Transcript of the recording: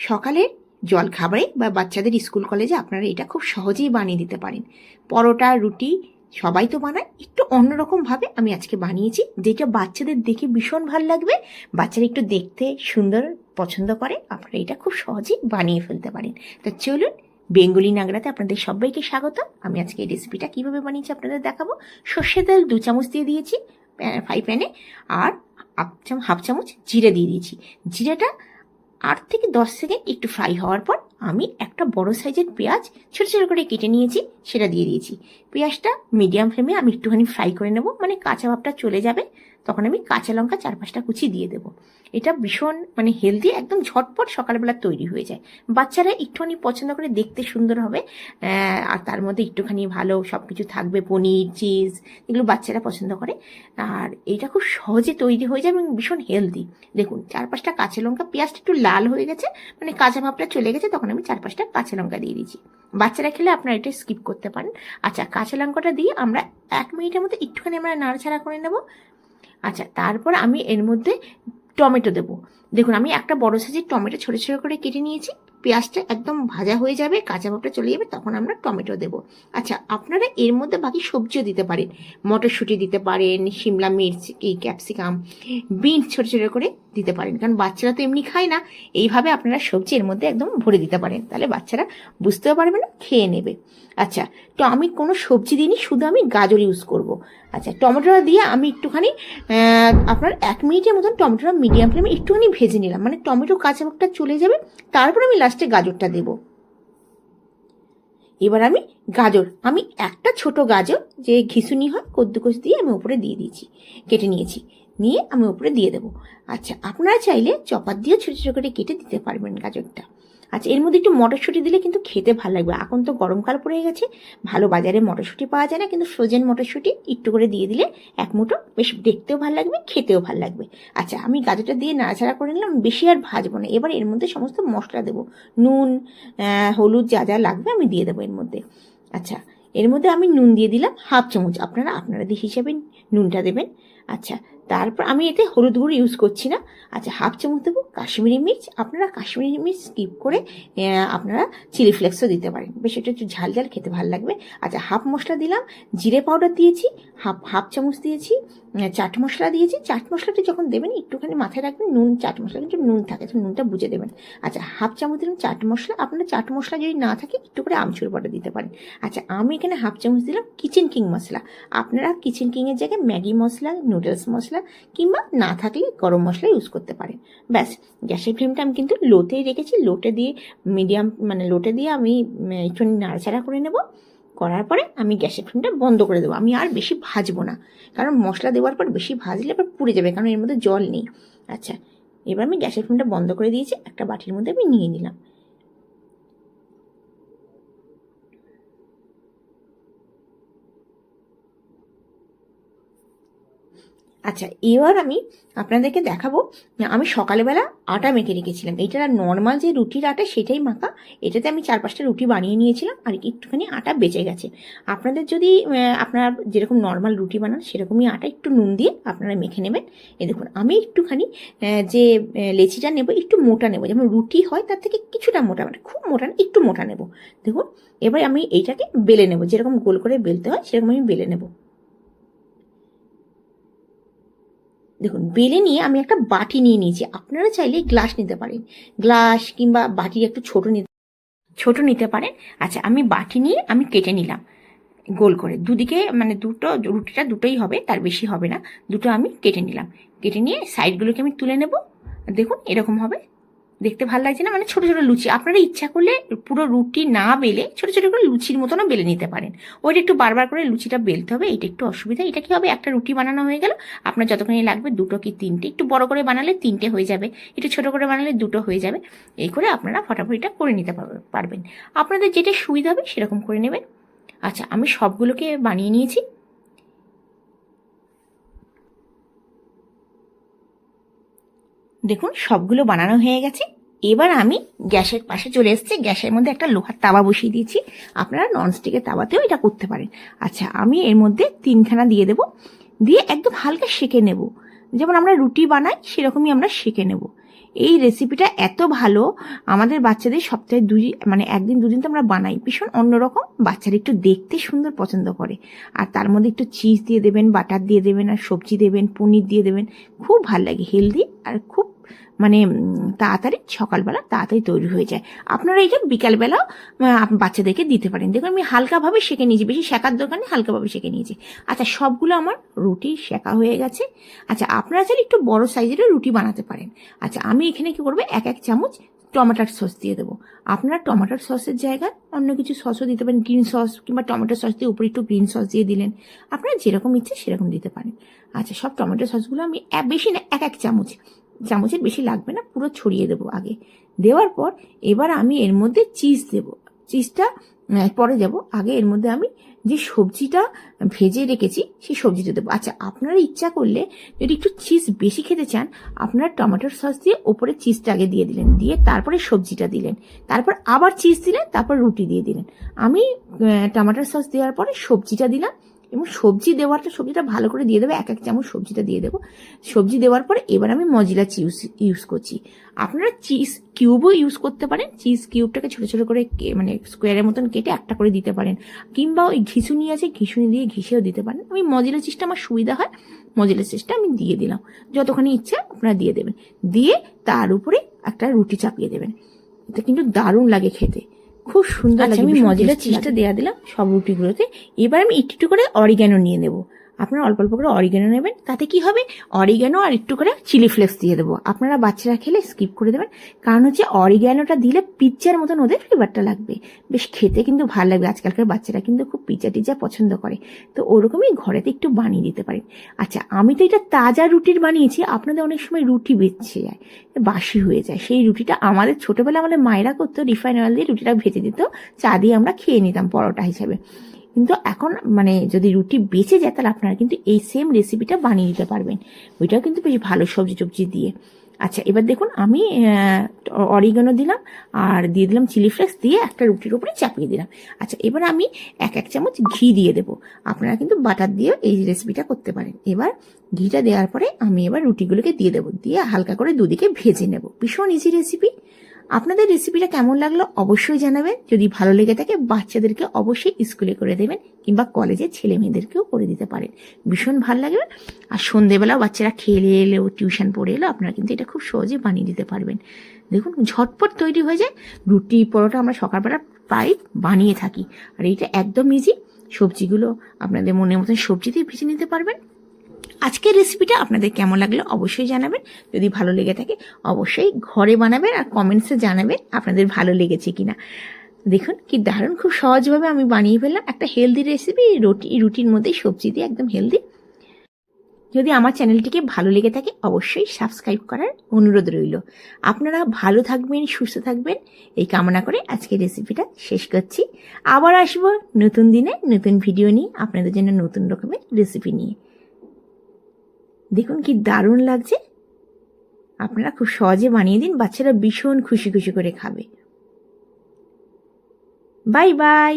সকালের জলখাবারে বা বাচ্চাদের স্কুল কলেজে আপনারা এটা খুব সহজেই বানিয়ে দিতে পারেন। পরোটা, রুটি সবাই তো বানায়, একটু অন্যরকমভাবে আমি আজকে বানিয়েছি, যেটা বাচ্চাদের দেখে ভীষণ ভালো লাগবে। বাচ্চারা একটু দেখতে সুন্দর পছন্দ করে, আপনারা এটা খুব সহজেই বানিয়ে ফেলতে পারেন। তো চলুন, বেঙ্গলি নাগরাতে আপনাদের সবাইকে স্বাগত। আমি আজকে এই রেসিপিটা কীভাবে বানিয়েছি আপনাদের দেখাবো। সর্ষে তেল 2 চামচ দিয়ে দিয়েছি ফ্রাই প্যানে, আর হাফ চামচ জিরে দিয়ে দিয়েছি। জিরেটা 8 থেকে 10 সেকেন্ড একটু ফ্রাই হওয়ার পর আমি একটা বড় সাইজের পেঁয়াজ ছোটো ছোটো করে কেটে নিয়েছি, সেটা দিয়ে দিয়েছি। পেঁয়াজটা মিডিয়াম ফ্লেমে আমি একটুখানি ফ্রাই করে নেব, মানে কাঁচা ভাবটা চলে যাবে। তখন আমি কাঁচা লঙ্কা 4-5টা কুচি দিয়ে দেবো। এটা ভীষণ হেলদি, একদম ঝটপট সকালবেলা তৈরি হয়ে যায়। বাচ্চারা একটুখানি পছন্দ করে, দেখতে সুন্দর হবে, আর তার মধ্যে একটুখানি ভালো সব কিছু থাকবে, পনির, চিজ, এগুলো বাচ্চারা পছন্দ করে। আর এটা খুব সহজে তৈরি হয়ে যায় এবং ভীষণ হেলদি। দেখুন, 4-5টা কাঁচা লঙ্কা, পেঁয়াজটা একটু লাল হয়ে গেছে, মানে কাঁচা ভাবটা চলে গেছে, তখন আমি 4-5টা কাঁচা লঙ্কা দিয়ে দিয়েছি। বাচ্চারা খেলে আপনারা এটা স্কিপ করতে পারেন। আচ্ছা, কাঁচা লঙ্কাটা দিয়ে আমরা 1 মিনিটের মধ্যে একটুখানি আমরা নাড়াচাড়া করে নেব। আচ্ছা, তারপর আমি এর মধ্যে টমেটো দেবো। দেখুন, আমি একটা বড় সাইজের টমেটো ছোটো ছোটো করে কেটে নিয়েছি। পেঁয়াজটা একদম ভাজা হয়ে যাবে, কাঁচা ভাবটা চলে যাবে, তখন আমরা টমেটো দেবো। আচ্ছা, আপনারা এর মধ্যে বাকি সবজিও দিতে পারেন, মটরশুঁটি দিতে পারেন, শিমলা মির্চ, ক্যাপসিকাম, বিনস ছোটো ছোটো করে দিতে পারেন, কারণ বাচ্চারা তো এমনি খায় না। এইভাবে আপনারা সবজি এর মধ্যে একদম ভরে দিতে পারেন, তাহলে বাচ্চারা বুঝতেও পারবে না, খেয়ে নেবে। আচ্ছা, তো আমি কোনো সবজি দিইনি, শুধু আমি গাজর ইউজ করব। আচ্ছা, টমেটোটা দিয়ে আমি একটুখানি আপনার 1 মিনিটের মতন টমেটোটা মিডিয়াম ফ্লেমে একটুখানি ভেজে নিলাম, মানে টমেটো কাঁচা ভাবটা চলে যাবে। তারপর আমি লাস্টে গাজরটা দেব। এবার আমি একটা ছোট গাজর, যে ঘিসুনি হয়, কদ্দুকস দিয়ে আমি উপরে দিয়ে দিয়েছি, কেটে নিয়েছি, নিয়ে আমি উপরে দিয়ে দেবো। আচ্ছা, আপনারা চাইলে চপার দিয়ে ছোটো ছোটো করে কেটে দিতে পারবেন গাজরটা। আচ্ছা, এর মধ্যে একটু মটরশুঁটি দিলে কিন্তু খেতে ভালো লাগবে। এখন তো গরমকাল পড়ে গেছে, ভালো বাজারে মটরশুঁটি পাওয়া যায় না, কিন্তু ফ্রোজেন মটরশুঁটি একটু করে দিয়ে দিলে 1 মুঠো, বেশ দেখতেও ভালো লাগবে, খেতেও ভালো লাগবে। আচ্ছা, আমি গাজরটা দিয়ে নাড়াচাড়া করে নিলাম, বেশি আর ভাজবো না। এবার এর মধ্যে সমস্ত মশলা দেবো, নুন, হলুদ, যা যা লাগবে আমি দিয়ে দেবো এর মধ্যে। আচ্ছা, এর মধ্যে আমি নুন দিয়ে দিলাম হাফ চামচ, আপনাদের হিসেবে নুনটা দেবেন। আচ্ছা, তারপর আমি এতে হলুদ গুঁড়ো ইউজ করছি না। আচ্ছা, হাফ চামচ দেবো কাশ্মীরি মির্চ, আপনারা কাশ্মীরি মির্চ স্কিপ করে আপনারা চিলি ফ্লেক্সও দিতে পারেন, বেশ এটা একটু ঝাল ঝাল খেতে ভালো লাগবে। আচ্ছা, হাফ মশলা দিলাম, জিরে পাউডার দিয়েছি, হাফ চামচ দিয়েছি, চাট মশলা দিয়েছি। চাট মশলাটা যখন দেবেন একটুখানি মাথায় রাখবেন, চাট মশলা কিন্তু নুন থাকে, তো নুনটা বুঝে দেবেন। আচ্ছা, হাফ চামচ দিলাম চাট মশলা, আপনারা চাট মশলা যদি না থাকে একটু করে আমচুর পাউডার দিতে পারেন। আচ্ছা, আমি এখানে হাফ চামচ দিলাম কিচেন কিং মশলা, আপনারা কিচেন কিংয়ের জায়গায় ম্যাগি মশলা, নুডলস মশলা, কিংবা না থাকলে গরম মশলা ইউজ করতে পারেন। ব্যাস, গ্যাসের ফ্লেমটা আমি কিন্তু লোতেই রেখেছি, লোটে দিয়ে লোটে দিয়ে আমি একটু নাড়াচাড়া করে নেব। করার পরে আমি গ্যাসের ফ্লেমটা বন্ধ করে দেবো। আমি আর বেশি ভাজবো না, কারণ মশলা দেওয়ার পর বেশি ভাজলে আবার পুড়ে যাবে, কারণ এর মধ্যে জল নেই। আচ্ছা, এবার আমি গ্যাসের ফ্লেমটা বন্ধ করে দিয়েছি, একটা বাটির মধ্যে আমি নিয়ে নিলাম। আচ্ছা, এবার আমি আপনাদেরকে দেখাবো, আমি সকালবেলা আটা মেখে রেখেছিলাম। এটা নর্মাল যে রুটির আটা সেটাই মাখা, এটাতে আমি 4-5টা রুটি বানিয়ে নিয়েছিলাম, আর একটুখানি আটা বেঁচে গেছে। আপনাদের যদি আপনারা যেরকম নর্মাল রুটি বানান সেরকমই আটা একটু নুন দিয়ে আপনারা মেখে নেবেন। এই দেখুন, আমি একটুখানি যে লেচিটা নেব একটু মোটা নেব, যেমন রুটি হয় তার থেকে কিছুটা মোটা, মানে খুব মোটা না, একটু মোটা নেব। দেখুন, এবার আমি এইটাকে বেলে নেব, যেরকম গোল করে বেলতে হয় সেরকম আমি বেলে নেব। দেখুন, বেলে নিয়ে আমি একটা বাটি নিয়ে নিয়েছি, আপনারা চাইলে গ্লাস নিতে পারেন, গ্লাস কিংবা বাটি একটু ছোট নিতে পারেন। আচ্ছা, আমি বাটি নিয়ে আমি কেটে নিলাম গোল করে, দুদিকে, মানে রুটিটা দুটোই হবে, তার বেশি হবে না, দুটো আমি কেটে নিলাম। কেটে নিয়ে সাইডগুলোকে আমি তুলে নেব। দেখুন, এরকম হবে, দেখতে ভালো লাগছে না, মানে ছোট ছোট লুচি। আপনারা ইচ্ছা করলে পুরো রুটি না বেলে ছোট ছোট করে লুচির মতনও বেলে নিতে পারেন। ওইটা একটু বারবার করে লুচিটা বেলতে হবে, এটা একটু অসুবিধা। এটা কি হবে, একটা রুটি বানানো হয়ে গেল, আপনার যতখানি লাগবে 2 কি 3টে, একটু বড় করে বানালে 3টে হয়ে যাবে, একটু ছোট করে বানালে 2 হয়ে যাবে। এই করে আপনারা ফটাফট এটা করে নিতে পারবেন, আপনাদের যেটা সুবিধা হবে সেরকম করে নেবেন। আচ্ছা, আমি সবগুলোকে বানিয়ে নিয়েছি। দেখুন, সবগুলো বানানো হয়ে গেছে। এবার আমি গ্যাসের পাশে চলে এসেছি, গ্যাসের মধ্যে একটা লোহার তাওয়া বসিয়ে দিয়েছি, আপনারা ননস্টিকের তাওয়াতেও এটা করতে পারেন। আচ্ছা, আমি এর মধ্যে 3খানা দিয়ে দেব, দিয়ে একদম হালকা সেঁকে নেব, যেমন আমরা রুটি বানাই সেরকমই আমরা সেঁকে নেব। এই রেসিপিটা এত ভালো, আমাদের বাচ্চাদের সপ্তাহে মানে একদিন দুদিন তো আমরা বানাই, ভীষণ অন্যরকম, বাচ্চারা একটু দেখতে সুন্দর পছন্দ করে। আর তার মধ্যে একটু চিজ দিয়ে দেবেন, বাটার দিয়ে দেবেন, আর সবজি দেবেন, পনির দিয়ে দেবেন, খুব ভালো লাগে, হেলদি আর খুব মানে তাড়াতাড়ি সকালবেলা তাড়াতাড়ি তৈরি হয়ে যায়। আপনারা এটা বিকালবেলাও বাচ্চাদেরকে দিতে পারেন। দেখুন আমি হালকাভাবে সেঁকে নিয়েছি, বেশি শেখার দোকানে হালকাভাবে সেঁকে নিয়েছি। আচ্ছা, সবগুলো আমার রুটি শেখা হয়ে গেছে। আচ্ছা, আপনারা চাইলে একটু বড় সাইজেরও রুটি বানাতে পারেন। আচ্ছা, আমি এখানে কি করবো, এক চামচ টমেটোর সস দিয়ে দেবো। আপনারা টমেটোর সসের জায়গায় অন্য কিছু সসও দিতে পারেন, গ্রিন সস কিংবা টমেটো সস দিয়ে উপরে একটু গ্রিন সস দিয়ে দিলেন, আপনারা যেরকম ইচ্ছে সেরকম দিতে পারেন। আচ্ছা, সব টমেটো সসগুলো আমি বেশি না, এক চামচের বেশি লাগবে না, পুরো ছড়িয়ে দেবো আগে। দেওয়ার পর এবার আমি এর মধ্যে চিজ দেব। চিজটা পরে দেবো, আগে এর মধ্যে আমি যে সবজিটা ভেজে রেখেছি সেই সবজিটা দেবো। আচ্ছা, আপনারা ইচ্ছা করলে যদি একটু চিজ বেশি খেতে চান, আপনারা টমেটোর সস দিয়ে ওপরে চিজটা আগে দিয়ে দিলেন, দিয়ে তারপরে সবজিটা দিলেন, তারপর আবার চিজ দিলেন, তারপর রুটি দিয়ে দিলেন। আমি টমেটোর সস দেওয়ার পরে সবজিটা দিলাম, এবং সবজিটা ভালো করে দিয়ে দেবো, এক চামচ সবজিটা দিয়ে দেবো। সবজি দেওয়ার পরে এবার আমি মজিলা চিজ ইউজ করছি। আপনারা চিজ কিউবও ইউজ করতে পারেন, চিজ কিউবটাকে ছোট ছোট করে মানে স্কোয়ারের মতন কেটে একটা করে দিতে পারেন, কিংবা ওই ঘিসুনি আছে ঘিসুনি দিয়ে ঘিসেও দিতে পারেন। আমি মজিলা চিজটা আমার সুবিধা হয়, মজিলা চিজটা আমি দিয়ে দিলাম, যতখানি ইচ্ছা আপনারা দিয়ে দেবেন। দিয়ে তার উপরে একটা রুটি চাপিয়ে দেবেন, এটা কিন্তু দারুণ লাগে খেতে, খুব সুন্দর লাগে। আমি মজিলা চিজটা দেওয়া দিলাম সব রুটিগুলোতে। এবার আমি একটু করে অরিগ্যানো নিয়ে নেব। আপনারা অল্প অল্প করে অরিগ্যানো নেবেন, তাতে কি হবে, অরিগ্যানো আর একটু করে চিলি ফ্লেক্স দিয়ে দেবো। আপনারা বাচ্চারা খেলে স্কিপ করে দেবেন, কারণ হচ্ছে অরিগ্যানোটা দিলে পিৎজার মতন ওদের ফ্লেভারটা লাগবে, বেশ খেতে কিন্তু ভালো লাগবে। আজকালকার বাচ্চারা কিন্তু খুব পিৎজা টিজ্জা পছন্দ করে, তো ওরকমই ঘরেতে একটু বানিয়ে দিতে পারেন। আচ্ছা, আমি তো এটা তাজা রুটির বানিয়েছি, আপনাদের অনেক সময় রুটি বেঁচে যায়, বাসি হয়ে যায়, সেই রুটিটা আমাদের ছোটবেলায় আমাদের মায়েরা করতো, রিফাইন অয়েল দিয়ে রুটিটা ভেজে দিত, চা দিয়ে আমরা খেয়ে নিতাম পরোটা হিসাবে। কিন্তু এখন মানে যদি রুটি বেঁচে যায়, তাহলে আপনারা কিন্তু এই সেম রেসিপিটা বানিয়ে দিতে পারবেন, ওইটাও কিন্তু বেশ ভালো সবজি টবজি দিয়ে। আচ্ছা, এবার দেখুন আমি অরিগানো দিলাম আর দিয়ে দিলাম চিলি ফ্লেক্স, দিয়ে একটা রুটির উপরে চাপিয়ে দিলাম। আচ্ছা, এবার আমি এক চামচ ঘি দিয়ে দেবো। আপনারা কিন্তু বাটার দিয়ে এই রেসিপিটা করতে পারেন। এবার ঘিটা দেওয়ার পরে আমি এবার রুটিগুলোকে দিয়ে দেবো, দিয়ে হালকা করে দুদিকে ভেজে নেব। ভীষণ ইজি রেসিপি। আপনাদের রেসিপিটা কেমন লাগলো অবশ্যই জানাবেন। যদি ভালো লেগে থাকে বাচ্চাদেরকে অবশ্যই স্কুলে করে দেবেন, কিংবা কলেজে ছেলে মেয়েদেরকেও করে দিতে পারেন, ভীষণ ভালো লাগবে। আর সন্ধেবেলাও বাচ্চারা খেলে এলেও টিউশন পড়ে এলো, আপনারা কিন্তু এটা খুব সহজে বানিয়ে দিতে পারবেন। দেখুন ঝটপট তৈরি হয়ে যায়। রুটি পরোটা আমরা সকালবেলা প্রায় বানিয়ে থাকি, আর এইটা একদম ইজি। সবজিগুলো আপনাদের মনের মতন সবজি দিয়ে ভেজে নিতে পারবেন। আজকের রেসিপিটা আপনাদের কেমন লাগলো অবশ্যই জানাবেন। যদি ভালো লেগে থাকে অবশ্যই ঘরে বানাবেন আর কমেন্টসে জানাবেন আপনাদের ভালো লেগেছে কিনা। দেখুন কি দারুণ, খুব সহজভাবে আমি বানিয়ে ফেললাম একটা হেলদি রেসিপি, রুটির মধ্যে সবজি দিয়ে একদম হেলদি। যদি আমার চ্যানেলটিকে ভালো লেগে থাকে অবশ্যই সাবস্ক্রাইব করার অনুরোধ রইল। আপনারা ভালো থাকবেন, সুস্থ থাকবেন, এই কামনা করে আজকের রেসিপিটা শেষ করছি। আবার আসবো নতুন দিনে নতুন ভিডিও নিয়ে, আপনাদের জন্য নতুন রকমের রেসিপি নিয়ে। দেখুন কি দারুণ লাগছে, আপনারা খুব সহজে বানিয়ে দিন, বাচ্চারা ভীষণ খুশি খুশি করে খাবে। Bye bye.